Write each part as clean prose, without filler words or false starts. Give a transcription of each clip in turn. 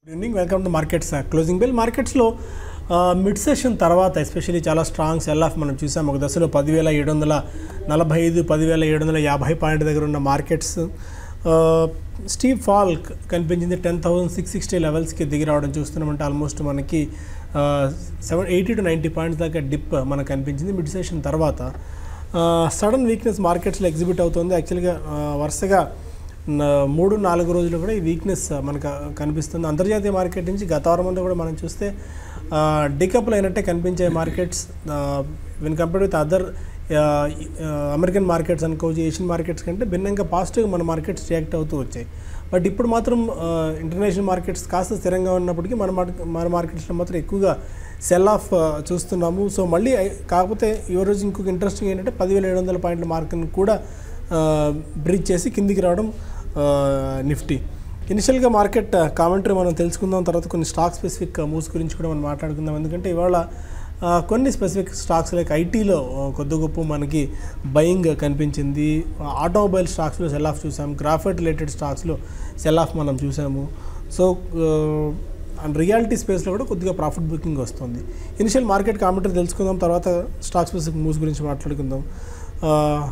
Good evening, welcome to markets. Closing bell మార్కెట్స్లో mid session తర్వాత especially చాలా strong cell of మనం చూసాం. ఒక దశలో 10,745 10,750 పాయింట్ దగ్గర ఉన్న మార్కెట్స్ స్టీప్ ఫాల్ కనిపించింది. 10,660 లెవెల్స్కి దిగి రావడం చూస్తున్నామంటే ఆల్మోస్ట్ మనకి 80 to 90 పాయింట్స్ దాకా డిప్ మనకు కనిపించింది. మిడ్ సెషన్ తర్వాత సడన్ వీక్నెస్ మార్కెట్స్లో ఎగ్జిబిట్ అవుతుంది. యాక్చువల్గా వరుసగా 3-4 రోజులు కూడా ఈ వీక్నెస్ మనకు కనిపిస్తుంది. అంతర్జాతీయ మార్కెట్ నుంచి గత వారం అంతా కూడా మనం చూస్తే డికప్లు అయినట్టే కనిపించే markets when compare with other American markets అనుకోవచ్చు, ఏషియన్ మార్కెట్స్ కంటే భిన్నంగా పాజిటివ్గా మన మార్కెట్స్ రియాక్ట్ అవుతూ వచ్చాయి. బట్ ఇప్పుడు మాత్రం ఇంటర్నేషనల్ మార్కెట్స్ కాస్త స్థిరంగా ఉన్నప్పటికీ మన మార్కెట్స్లో మాత్రం ఎక్కువగా సెల్ ఆఫ్ చూస్తున్నాము. సో మళ్ళీ కాకపోతే ఈ రోజు ఇంకొక ఇంట్రెస్టింగ్ ఏంటంటే 10,700 పాయింట్ల మార్కును కూడా బ్రీచ్ చేసి కిందికి రావడం నిఫ్టీ. ఇనిషియల్గా మార్కెట్ కామెంటరీ మనం తెలుసుకుందాం, తర్వాత కొన్ని స్టాక్ స్పెసిఫిక్ మూవ్స్ గురించి కూడా మనం మాట్లాడుకుందాం. ఎందుకంటే ఇవాళ కొన్ని స్పెసిఫిక్ స్టాక్స్ లైక్ ఐటీలో కొద్ది గొప్ప మనకి బయింగ్ కనిపించింది. ఆటోమొబైల్ స్టాక్స్లో సెల్ ఆఫ్ చూసాము, గ్రాఫైట్ రిలేటెడ్ స్టాక్స్లో సెల్ ఆఫ్ మనం చూసాము. సో అండ్ రియాలిటీ స్పేస్లో కూడా కొద్దిగా ప్రాఫిట్ బుకింగ్ వస్తుంది. ఇనిషియల్ మార్కెట్ కామెంటరీ తెలుసుకుందాం, తర్వాత స్టాక్ స్పెసిఫిక్ మూవ్స్ గురించి మాట్లాడుకుందాం.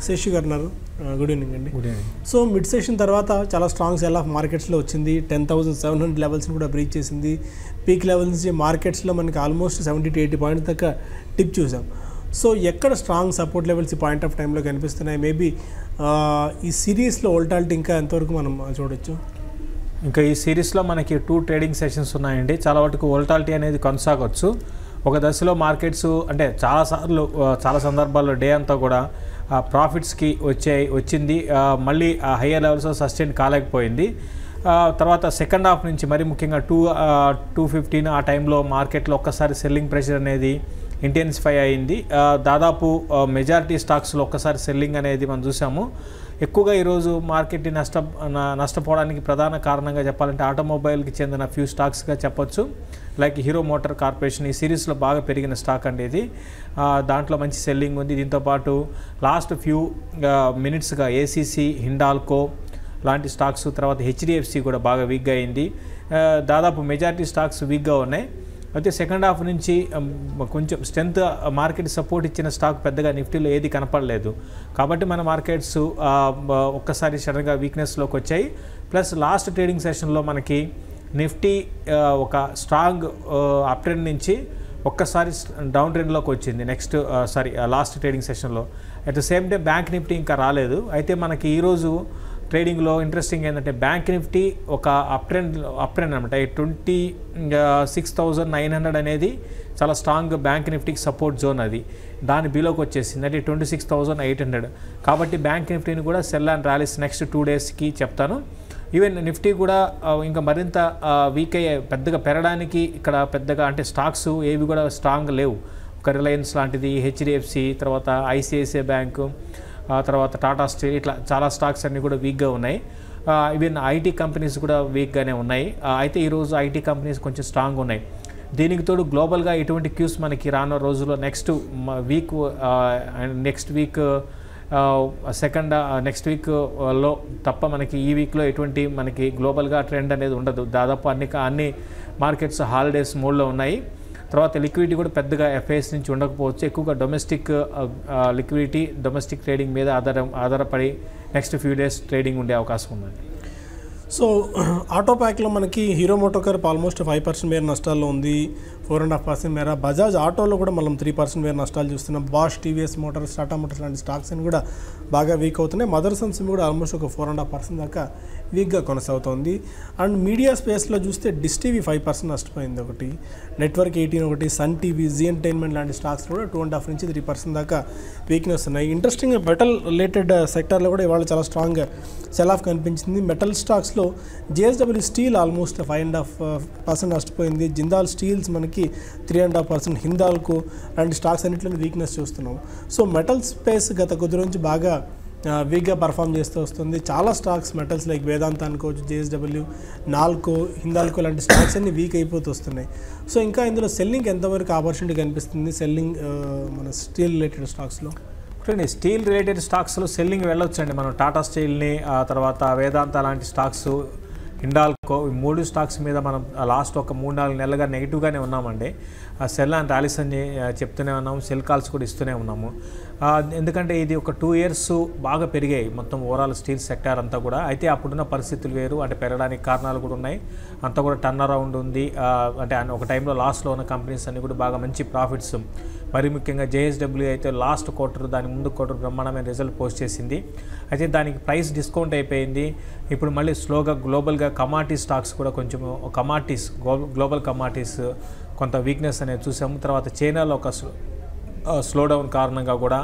శేషు గారు ఉన్నారు, గుడ్ ఈవినింగ్ అండి. Good evening. So mid session తర్వాత చాలా స్ట్రాంగ్ సెల్ ఆఫ్ మార్కెట్స్లో వచ్చింది. 10,700 లెవెల్స్ని కూడా బ్రీచ్ చేసింది. పీక్ లెవెల్స్ నుంచి మార్కెట్స్లో మనకి ఆల్మోస్ట్ 70 to 80 పాయింట్స్ దాకా టిప్ చూసాం. సో ఎక్కడ స్ట్రాంగ్ సపోర్ట్ లెవెల్స్ ఈ పాయింట్ ఆఫ్ టైంలో కనిపిస్తున్నాయి? మేబీ ఈ సిరీస్లో వోల్టాలిటీ ఇంకా ఎంతవరకు మనం చూడొచ్చు? ఇంకా ఈ సిరీస్లో మనకి 2 ట్రేడింగ్ సెషన్స్ ఉన్నాయండి. చాలా వరకు వోల్టాలిటీ అనేది కొనసాగవచ్చు. ఒక దశలో మార్కెట్స్ అంటే చాలా సందర్భాల్లో డే అంతా కూడా ప్రాఫిట్స్కి వచ్చింది, మళ్ళీ హయ్యర్ లెవెల్స్ సస్టైన్ కాలేకపోయింది. తర్వాత సెకండ్ హాఫ్ నుంచి మరి ముఖ్యంగా 215 ఆ టైంలో మార్కెట్లో ఒక్కసారి సెల్లింగ్ ప్రెషర్ అనేది ఇంటెన్సిఫై అయింది. దాదాపు మెజారిటీ స్టాక్స్లో ఒక్కసారి సెల్లింగ్ అనేది మనం చూసాము. ఎక్కువగా ఈరోజు మార్కెట్ నష్టపోవడానికి ప్రధాన కారణంగా చెప్పాలంటే ఆటోమొబైల్కి చెందిన ఫ్యూ స్టాక్స్గా చెప్పొచ్చు. లైక్ హీరో మోటార్ కార్పొరేషన్ ఈ సిరీస్లో బాగా పెరిగిన స్టాక్ అండి ఇది. దాంట్లో మంచి సెల్లింగ్ ఉంది. దీంతోపాటు లాస్ట్ ఫ్యూ మినిట్స్గా ఏసీసీ, హిండాల్కో లాంటి స్టాక్స్, తర్వాత హెచ్డిఎఫ్సి కూడా బాగా వీక్గా అయింది. దాదాపు మెజారిటీ స్టాక్స్ వీక్గా ఉన్నాయి. అయితే సెకండ్ హాఫ్ నుంచి కొంచెం స్ట్రెంత్ మార్కెట్ సపోర్ట్ ఇచ్చిన స్టాక్ పెద్దగా నిఫ్టీలో ఏది కనపడలేదు. కాబట్టి మన మార్కెట్స్ ఒక్కసారి సడన్గా వీక్నెస్లోకి వచ్చాయి. ప్లస్ లాస్ట్ ట్రేడింగ్ సెషన్లో మనకి నిఫ్టీ ఒక స్ట్రాంగ్ అప్ ట్రెండ్ నుంచి ఒక్కసారి డౌన్ ట్రెండ్లోకి వచ్చింది లాస్ట్ ట్రేడింగ్ సెషన్లో. At the same time bank Nifty ఇంకా రాలేదు. అయితే మనకి ఈరోజు ట్రేడింగ్లో ఇంట్రెస్టింగ్ ఏంటంటే బ్యాంక్ నిఫ్టీ ఒక అప్ ట్రెండ్ అనమాట. 26,900 అనేది చాలా స్ట్రాంగ్ బ్యాంక్ నిఫ్టీకి సపోర్ట్ జోన్. అది దాని బిలోకి వచ్చేసింది, అంటే 26,800. కాబట్టి బ్యాంక్ నిఫ్టీని కూడా సెల్ అండ్ ర్యాలీస్ నెక్స్ట్ 2 డేస్కి చెప్తాను. ఈవెన్ నిఫ్టీ కూడా ఇంకా మరింత వీక్ అయ్యే, పెద్దగా పెరగడానికి ఇక్కడ పెద్దగా అంటే స్టాక్స్ ఏవి కూడా స్ట్రాంగ్ లేవు. ఒక రిలయన్స్ లాంటిది, హెచ్డిఎఫ్సి, తర్వాత ఐసిఐసిఐ బ్యాంకు, తర్వాత టాటా స్టీల్, ఇట్లా చాలా స్టాక్స్ అన్నీ కూడా వీక్గా ఉన్నాయి. ఈవెన్ ఐటీ కంపెనీస్ కూడా వీక్గానే ఉన్నాయి. అయితే ఈరోజు ఐటీ కంపెనీస్ కొంచెం స్ట్రాంగ్ ఉన్నాయి. దీనికి తోడు గ్లోబల్గా ఎటువంటి క్యూస్ మనకి రానున్న రోజుల్లో నెక్స్ట్ వీక్లో తప్ప మనకి ఈ వీక్లో ఎటువంటి మనకి గ్లోబల్గా ట్రెండ్ అనేది ఉండదు. దాదాపు అన్ని మార్కెట్స్ హాలిడేస్ మోడ్లో ఉన్నాయి. తర్వాత లిక్విడిటీ కూడా పెద్దగా ఎఫ్ఐఎస్ నుంచి ఉండకపోవచ్చు. ఎక్కువగా డొమెస్టిక్ లిక్విడిటీ, డొమెస్టిక్ ట్రేడింగ్ మీద ఆధారపడి నెక్స్ట్ ఫ్యూ డేస్ ట్రేడింగ్ ఉండే అవకాశం ఉందండి. సో ఆటో ప్యాక్లో మనకి హీరో మోటార్ కార్ప్ ఆల్మోస్ట్ 5% మేర నష్టాల్లో ఉంది, 4.5% మేర. బజాజ్ ఆటోలో కూడా మనం 3% మేర నష్టాలు చూస్తున్నాం. Bosch, TVS Motors, Tata Motors లాంటి స్టాక్స్ అని కూడా బాగా వీక్ అవుతున్నాయి. మదర్సన్స్ కూడా ఆల్మోస్ట్ ఒక 4.5% దాకా వీక్గా కొనసాగుతుంది. అండ్ మీడియా స్పేస్లో చూస్తే డిష్ టీవీ 5% నష్టపోయింది ఒకటి, నెట్వర్క్ 18 ఒకటి, సన్ టీవీ, జీ ఎంటర్టైన్మెంట్ లాంటి స్టాక్స్ కూడా 2.5 నుంచి 3% దాకా వీక్నెస్ ఉన్నాయి. ఇంట్రెస్టింగ్గా మెటల్ రిలేటెడ్ సెక్టర్లో కూడా ఇవాళ చాలా స్ట్రాంగ్ సెల్ ఆఫ్ కనిపించింది. మెటల్ స్టాక్స్లో జేఎస్డబ్ల్యూ స్టీల్ ఆల్మోస్ట్ 5.5% నష్టపోయింది. జిందాల్ స్టీల్స్ మనకి 3.5%, హిందాల్కు లాంటి స్టాక్స్ అన్నింటిలో వీక్నెస్ చూస్తున్నాం. సో మెటల్ స్పేస్ గత కొద్ది రోజు బాగా వీక్గా పర్ఫామ్ చేస్తూ వస్తుంది. చాలా స్టాక్స్ మెటల్స్ లైక్ వేదాంత అనుకోవచ్చు, జేఎస్డబ్ల్యూ, నాల్కో, హిందాల్కో లాంటి స్టాక్స్ అన్ని వీక్ అయిపోతూ వస్తున్నాయి. సో ఇంకా ఇందులో సెల్లింగ్ ఎంతవరకు ఆపర్చునిటీ కనిపిస్తుంది సెల్లింగ్ మన స్టీల్ రిలేటెడ్ స్టాక్స్లో? స్టీల్ రిలేటెడ్ స్టాక్స్లో సెల్లింగ్ వెళ్ళొచ్చండి. మనం టాటా స్టీల్ని, తర్వాత వేదాంత లాంటి స్టాక్స్ హిండాల్కో, ఈ 3 స్టాక్స్ మీద మనం లాస్ట్ ఒక 3-4 నెలలుగా నెగిటివ్గానే ఉన్నామండి. సెల్ అండ్ ర్యాలీస్ అని చెప్తూనే ఉన్నాము, సెల్ కాల్స్ కూడా ఇస్తూనే ఉన్నాము. ఎందుకంటే ఇది ఒక 2 ఇయర్స్ బాగా పెరిగాయి మొత్తం ఓవరాల్ స్టీల్ సెక్టార్ అంతా కూడా. అయితే అప్పుడున్న పరిస్థితులు వేరు, అంటే పెరగడానికి కారణాలు కూడా ఉన్నాయి. అంతా కూడా టర్న్ అరౌండ్ ఉంది. అంటే ఒక టైంలో లాస్ట్లో ఉన్న కంపెనీస్ అన్నీ కూడా బాగా మంచి ప్రాఫిట్స్, మరి ముఖ్యంగా JSW అయితే లాస్ట్ క్వార్టర్, దాని ముందు క్వార్టర్ బ్రహ్మాండమైన రిజల్ట్ పోస్ట్ చేసింది. అయితే దానికి ప్రైస్ డిస్కౌంట్ అయిపోయింది. ఇప్పుడు మళ్ళీ స్లోగా గ్లోబల్గా కమాడిటీ స్టాక్స్ కూడా కొంచెం గ్లోబల్ కమాడిటీస్ కొంత వీక్నెస్ అనేది చూసాము. తర్వాత చైనాలో ఒక స్లో డౌన్ కారణంగా కూడా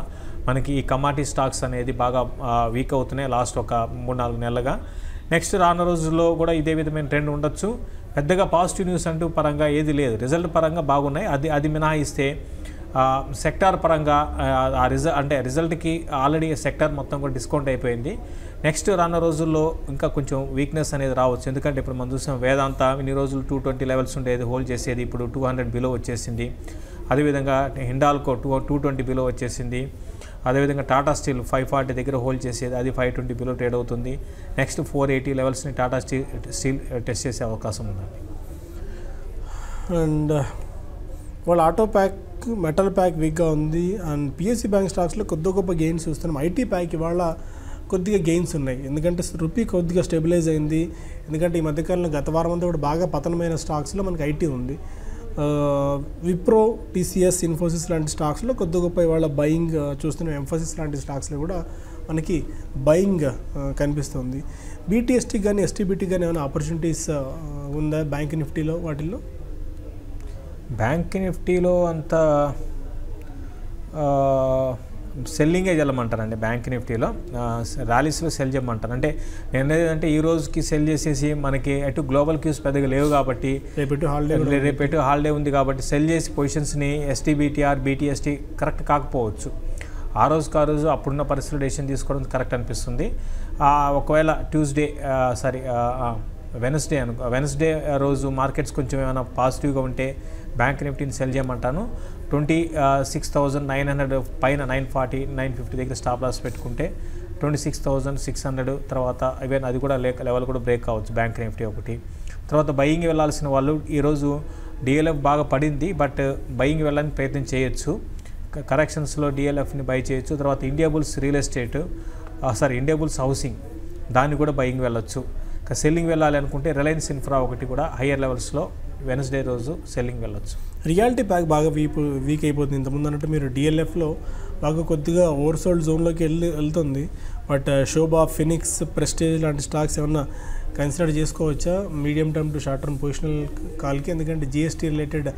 మనకి ఈ కమాడిటీ స్టాక్స్ అనేది బాగా వీక్ అవుతున్నాయి లాస్ట్ ఒక 3-4 నెలలుగా. నెక్స్ట్ రానున్న రోజుల్లో కూడా ఇదే విధమైన ట్రెండ్ ఉండొచ్చు. పెద్దగా పాజిటివ్ న్యూస్ అంటూ పరంగా ఏది లేదు, రిజల్ట్ పరంగా బాగున్నాయి. అది మినహాయిస్తే సెక్టార్ పరంగా అంటే రిజల్ట్కి ఆల్రెడీ సెక్టార్ మొత్తం కూడా డిస్కౌంట్ అయిపోయింది. నెక్స్ట్ రానున్న రోజుల్లో ఇంకా కొంచెం వీక్నెస్ అనేది రావచ్చు. ఎందుకంటే ఇప్పుడు మనం చూసాం వేదాంత ఇన్ని రోజులు 220 లెవెల్స్ ఉండేది, హోల్డ్ చేసేది, ఇప్పుడు 200 బిలో వచ్చేసింది. అదేవిధంగా హిండాల్కో 220 బిలో వచ్చేసింది. అదేవిధంగా టాటా స్టీల్ 540 దగ్గర హోల్డ్ చేసేది, అది 520 బిలో ట్రేడ్ అవుతుంది. నెక్స్ట్ 480 లెవెల్స్ని టాటా స్టీల్ టెస్ట్ చేసే అవకాశం ఉందండి. అండ్ వాళ్ళ ఆటో ప్యాక్, మెటల్ ప్యాక్ వీక్గా ఉంది. అండ్ PSU బ్యాంక్ స్టాక్స్లో కొద్ది గొప్ప గెయిన్స్ చూస్తున్నాం. IT ప్యాక్ ఇవాళ కొద్దిగా గెయిన్స్ ఉన్నాయి, ఎందుకంటే రూపీ కొద్దిగా స్టెబిలైజ్ అయింది. ఎందుకంటే ఈ మధ్యకాలంలో గత వారం అంతా కూడా బాగా పతనమైన స్టాక్స్లో మనకి IT ఉంది. విప్రో, TCS, ఇన్ఫోసిస్ లాంటి స్టాక్స్లో కొద్ది గొప్ప ఇవాళ బయింగ్ చూస్తున్నాం. ఎంఫోసిస్ లాంటి స్టాక్స్లో కూడా మనకి బయింగ్ కనిపిస్తుంది. BTST కానీ STBT కానీ ఏమైనా ఆపర్చునిటీస్ ఉందా బ్యాంక్ నిఫ్టీలో? వాటిల్లో బ్యాంక్ నిఫ్టీలో అంత సెల్లింగే వెళ్ళమంటారండి. బ్యాంక్ నిఫ్టీలో ర్యాలీస్లో సెల్ చేయమంటారు. అంటే నేను ఏదంటే ఈ రోజుకి సెల్ చేసేసి మనకి అటు గ్లోబల్ క్యూస్ పెద్దగా లేవు కాబట్టి, రేపు హాలిడే ఉంది కాబట్టి సెల్ చేసి పొజిషన్స్ని STBTR, BTST కరెక్ట్ కాకపోవచ్చు. ఆ రోజు అప్పుడున్న పరిస్థితులు డెసిషన్ తీసుకోవడం కరెక్ట్ అనిపిస్తుంది. ఒకవేళ వెనస్డే రోజు మార్కెట్స్ కొంచెం ఏమైనా పాజిటివ్గా ఉంటే బ్యాంక్ నిఫ్టీని సెల్ చేయమంటాను. 26,900 పైన 940, 950 దగ్గర స్టాప్ లాస్ పెట్టుకుంటే 26,600 తర్వాత ఈవెన్ అది కూడా లెవెల్ కూడా బ్రేక్ కావచ్చు బ్యాంక్ నిఫ్టీ ఒకటి. తర్వాత బయింగ్ వెళ్ళాల్సిన వాళ్ళు ఈరోజు DLF బాగా పడింది, బట్ బయింగ్ వెళ్ళడానికి ప్రయత్నం చేయొచ్చు. కరెక్షన్స్లో DLFని బై చేయొచ్చు. తర్వాత ఇండియా బుల్స్ హౌసింగ్, దాన్ని కూడా బయింగ్ వెళ్ళొచ్చు. సెల్లింగ్ వెళ్ళాలి అనుకుంటే రిలయన్స్ ఇన్ఫ్రా ఒకటి కూడా హయ్యర్ లెవెల్స్లో వెనస్డే రోజు సెల్లింగ్ వెళ్ళొచ్చు. రియాలిటీ ప్యాక్ బాగా వీక్ అయిపోతుంది. ఇంతకుముందు అంటే మీరు DLFలో బాగా కొద్దిగా ఓవర్సోల్డ్ జోన్లోకి వెళ్తుంది. బట్ శోభా, ఫినిక్స్, ప్రెస్టేజ్ లాంటి స్టాక్స్ ఏమన్నా కన్సిడర్ చేసుకోవచ్చా medium term to short term positional కాల్కి? ఎందుకంటే GST రిలేటెడ్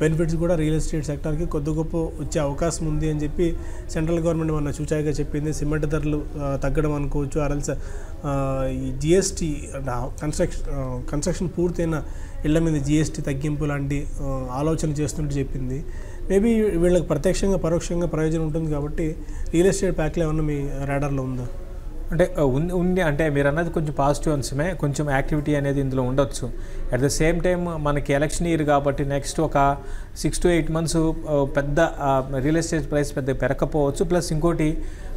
బెనిఫిట్స్ కూడా రియల్ ఎస్టేట్ సెక్టార్కి కొద్ది గొప్ప వచ్చే అవకాశం ఉంది అని చెప్పి సెంట్రల్ గవర్నమెంట్ మన చూచాయిగా చెప్పింది. సిమెంట్ ధరలు తగ్గడం అనుకోవచ్చు, ఆర్ఎల్స్ ఈ GST కన్స్ట్రక్షన్ పూర్తయిన ఇళ్ల మీద GST తగ్గింపు లాంటి ఆలోచన చేస్తున్నట్టు చెప్పింది. మేబీ వీళ్ళకి ప్రత్యక్షంగా పరోక్షంగా ప్రయోజనం ఉంటుంది కాబట్టి రియల్ ఎస్టేట్ ప్యాక్లో ఏమన్నా మీ రాడార్లో ఉందా? అంటే ఉంది అంటే మీరు అన్నది కొంచెం పాజిటివ్ అంశమే, కొంచెం యాక్టివిటీ అనేది ఇందులో ఉండొచ్చు. అట్ ద సేమ్ టైం మనకి ఎలక్షన్ ఇయర్ కాబట్టి నెక్స్ట్ ఒక 6 to 8 months పెద్ద రియల్ ఎస్టేట్ ప్రైస్ పెద్ద పెరగకపోవచ్చు. ప్లస్ ఇంకోటి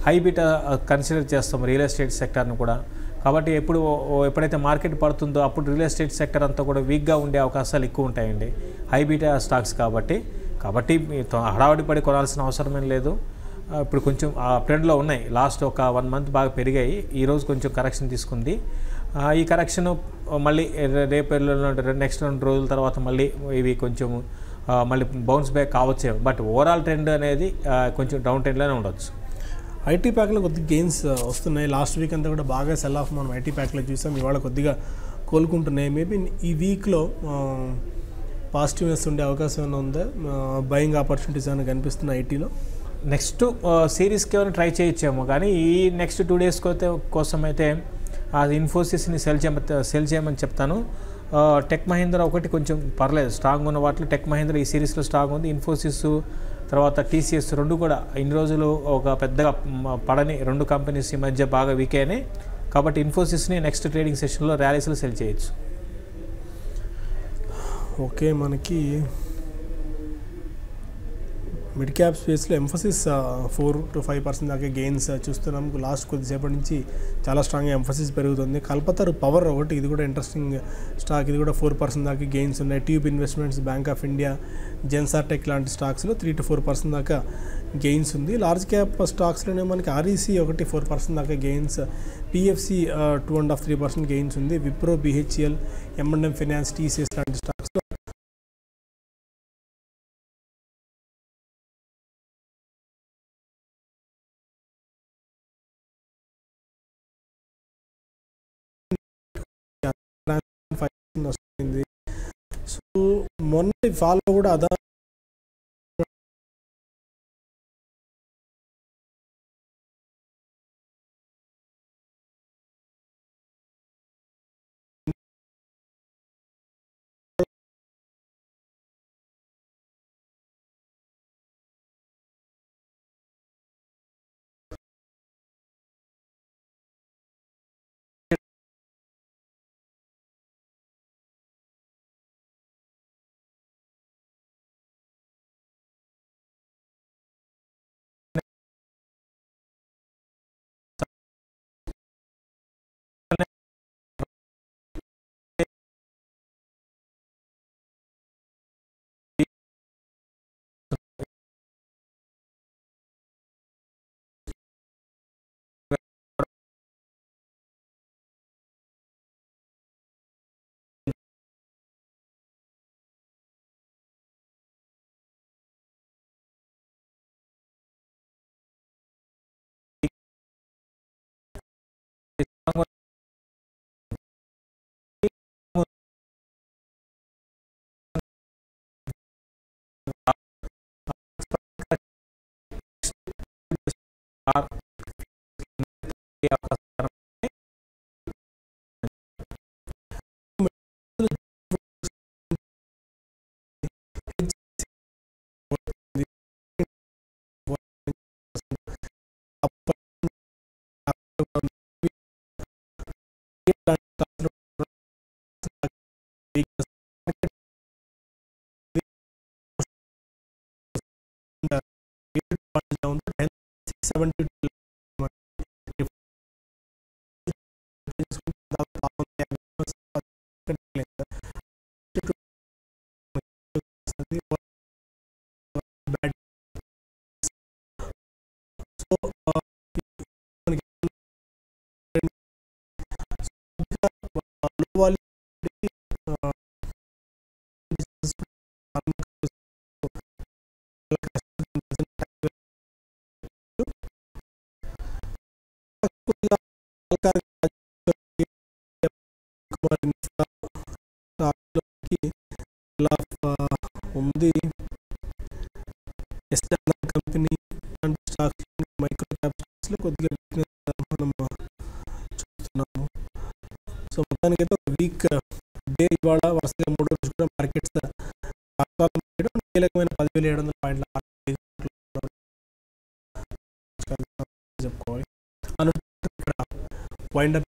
హై బీటా కన్సిడర్ చేస్తాం రియల్ ఎస్టేట్ సెక్టర్ను కూడా. కాబట్టి ఎప్పుడైతే మార్కెట్ పడుతుందో అప్పుడు రియల్ ఎస్టేట్ సెక్టర్ అంతా కూడా వీక్గా ఉండే అవకాశాలు ఎక్కువ ఉంటాయండి, హై బీటా స్టాక్స్ కాబట్టి హడావడి పడి కొనాల్సిన అవసరమేం లేదు. ఇప్పుడు కొంచెం ట్రెండ్లో ఉన్నాయి. లాస్ట్ ఒక 1 month బాగా పెరిగాయి, ఈరోజు కొంచెం కరెక్షన్ తీసుకుంది. ఈ కరెక్షన్ మళ్ళీ రేపు నెక్స్ట్ 2 రోజుల తర్వాత మళ్ళీ ఇవి కొంచెం మళ్ళీ బౌన్స్ బ్యాక్ కావచ్చు. బట్ ఓవరాల్ ట్రెండ్ అనేది కొంచెం డౌన్ ట్రెండ్లోనే ఉండొచ్చు. IT ప్యాక్లో కొద్దిగా గెయిన్స్ వస్తున్నాయి. లాస్ట్ వీక్ అంతా కూడా బాగా సెల్ ఆఫ్ మనం IT ప్యాక్లో చూసాం. ఇవాళ కొద్దిగా కోలుకుంటున్నాయి. మేబీ ఈ వీక్లో పాజిటివ్నెస్ ఉండే అవకాశం ఏమైనా ఉందా? బయింగ్ ఆపర్చునిటీస్ ఏమైనా కనిపిస్తున్నాయి ఐటీలో? నెక్స్ట్ సిరీస్కి ఏమైనా ట్రై చేయొచ్చేమో, కానీ ఈ నెక్స్ట్ 2 days కోసం అయితే అది ఇన్ఫోసిస్ని సెల్ చేయమని చెప్తాను. టెక్ మహీంద్రా ఒకటి కొంచెం పర్లేదు, స్ట్రాంగ్ ఉన్న వాటిలో టెక్ మహీంద్రా ఈ సిరీస్లో స్ట్రాంగ్ ఉంది. ఇన్ఫోసిస్ తర్వాత TCS రెండు కూడా ఇన్ని రోజులు ఒక పెద్దగా పడని 2 కంపెనీస్ ఈ మధ్య బాగా వీక్ అయినాయి. కాబట్టి ఇన్ఫోసిస్ని నెక్స్ట్ ట్రేడింగ్ సెషన్లో ర్యాలీస్లో సెల్ చేయొచ్చు. ఓకే, మనకి మిడ్ క్యాప్ స్పేస్లో ఎంఫసిస్ 4-5% దాకా గెయిన్స్ చూస్తున్నాం. లాస్ట్ కొద్దిసేపటి నుంచి చాలా స్ట్రాంగ్గా ఎంఫసిస్ పెరుగుతుంది. కల్పతరు పవర్ ఒకటి, ఇది కూడా ఇంట్రెస్టింగ్ స్టాక్, ఇది కూడా 4% దాకా గెయిన్స్ ఉన్నాయి. Tube investments, bank of India, Zensar tech లాంటి స్టాక్స్లో 3-4% దాకా గెయిన్స్ ఉంది. లార్జ్ క్యాప్ స్టాక్స్లోనే మనకి ఆర్ఈసీ ఒకటి 4% దాకా గెయిన్స్, పిఎఫ్సి 2.5-3% గెయిన్స్ ఉంది. Wipro, BHEL, M&M finance, TCS లాంటి స్టాక్స్లో వస్తుంది. సో మొన్న ఫాలో కూడా అదా ఉంది. కంపెనీ అంటే స్టాక్స్, మైక్రో క్యాప్ స్టాక్స్లో కొద్దిగా మనం చూస్తున్నాము. సో మొత్తానికైతే ఒక వీక్ డే ఇవాళ, వరుసగా 3 రోజులు కూడా మార్కెట్స్ కీలకమైన 10,700 పాయింట్ల చెప్పుకోవాలి. ఇక్కడ వైండప్